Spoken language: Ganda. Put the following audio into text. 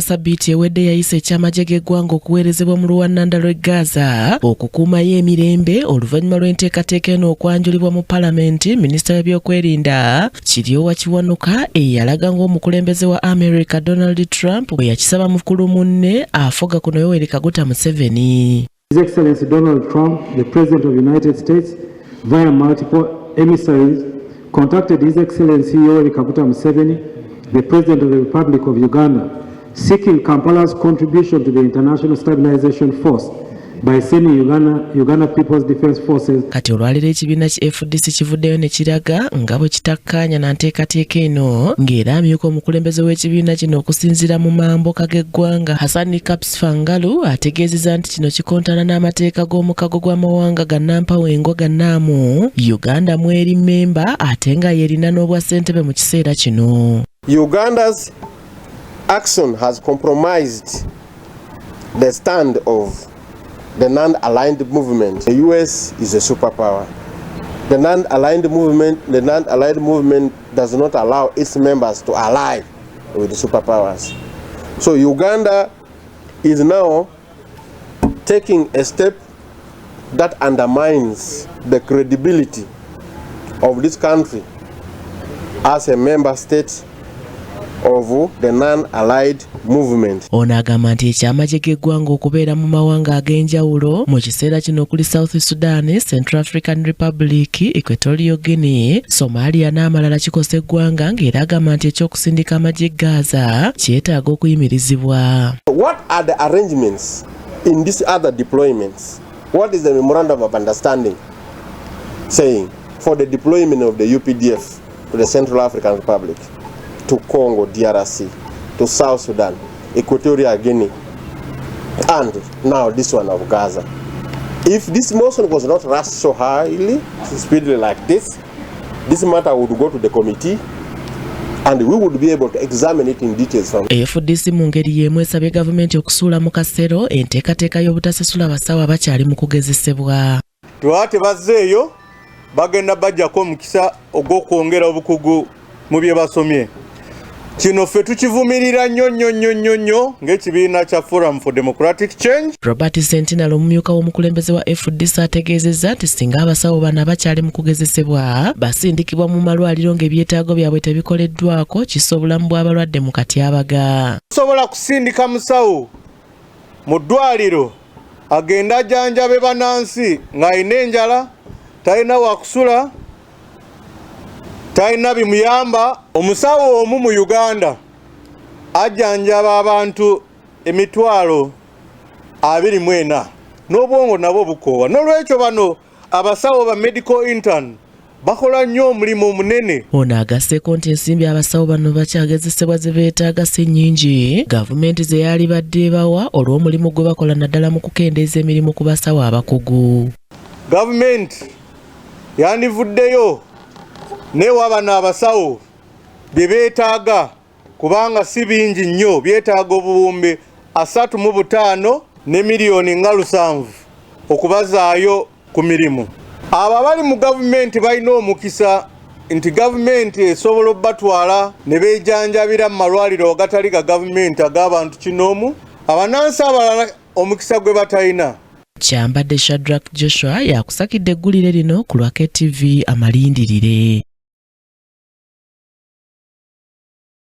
Sabiti ewedde yayise ekyamagye g'eggwanga okuweerezebwa mu luwannanda lw'e Gaza okukuumayo emirembe oluvannyuma lw'enteekateeka eno okwanjulibwa mu palamenti. Minisita w'ebyokwerinda Kiryowa Kiwanuka eyalaga ng'omukulembeze wa America Donald Trump bwe yakisaba mukulu munne afoga kuno Yoweri Kaguta Museveni. His Excellency Donald Trump, the President of the United States, via multiple emissaries, contacted His Excellency Yoweri Kaguta Museveni, the President of the Republic of Uganda, seeking Kampala's contribution to the International Stabilization Force by sending Uganda People's Defense Forces. Kati olwaliro ekibiina ki FDC kivuddeyo ne kiraga nga bwe kitakkaanya na nteekateeka eno ng'era amyuka omukulembeze w'ekibiina kino okusinziira mu mamboka g'eggwanga Hassan Caps Fangalu ategeezezza nti kino kikontana n'amateeka g'omukago gw'amawanga gannampawengo gannaamu Uganda mweri mmemba ate nga yerina n'obwa ssentebe mu kiseera kino. Uganda's action has compromised the stand of the non-aligned movement. The US is a superpower. The non-aligned movement does not allow its members to ally with the superpowers. So Uganda is now taking a step that undermines the credibility of this country as a member state of the non-allied movement. Ono agamba nti ekyamagye g'eggwanga okubeera mu mawanga ag'enjawulo mu kiseera kino okuli South Sudan, Central African Republic, Equatorial Guinea, Somalia n'amalala kikosa eggwanga ng'era agamba nti ekyokusindika amagye Gaza kyetaaga okuyimirizibwa. What are the arrangements in these other deployments? What is the memorandum of understanding saying for the deployment of the UPDF to the Central African Republic, to Congo, DRC, to South Sudan, Equatorial Guinea, and now this one of Gaza? If this motion was not rushed so highly, speedily like this matter would go to the committee and we would be able to examine it in details from FDC mu ngeri y'emu esabye gavumenti okusuula mu kasero enteekateeka y'obutasasula abasawo abakyali mu kugezesebwa. Twate bazzeeyo bagenda bajjako omukisa ogw'okwongera obukugu mu bye basomye. Kino ffe tukivumirira nnyo ng'ekibiina kya Forum for Democratic Change. Robert Sentinel omumyuka w'omukulembeze wa FDC ategeezezza nti singa abasawo bano abakyali mu kugezesebwa basindikibwa mu malwaliro ng'ebyetaago byabwe tebikoleddwako kissa obulamu bw'abalwadde mu katyabaga. Tusobola kusindika musawo mu ddwaliro agenda ajjanjabe bannansi ng'alina enjala, talina wakusula, talina bimuyamba. Omusawo omu mu Uganda ajjanjaba abantu 24,000 n'obwongo nabo bukoowa. N'olwekyo bano abasawo ba medical intern bakola nnyo omulimu omunene. Ono agasseeko nti ensimbi abasawo bano bakyagezesebwa ze beetaaga si nnyingi gavumenti ze yali badde bawa olw'omulimu gwe bakola naddala mu kukendeeza emirimu ku basawo abakugu. Gavumenti yandivuddeyo newa bano abasawo bye beetaaga kubanga si bingi nnyo, byetaaga obuwumbi 35 ne miliyoni nga 7 okubazaayo ku mirimu. Abo abali mu gavumenti balina omukisa nti gavumenti esobola obbatwala ne beejanjabira mu malwaliro agatali ga gavumenti ag'abantu kinoomu. Abanansi abalala omukisa gwe batalina. Kyambadde Shadrack Joshua yakusakidde eggulire lino ku lwa KTV Amalindirire.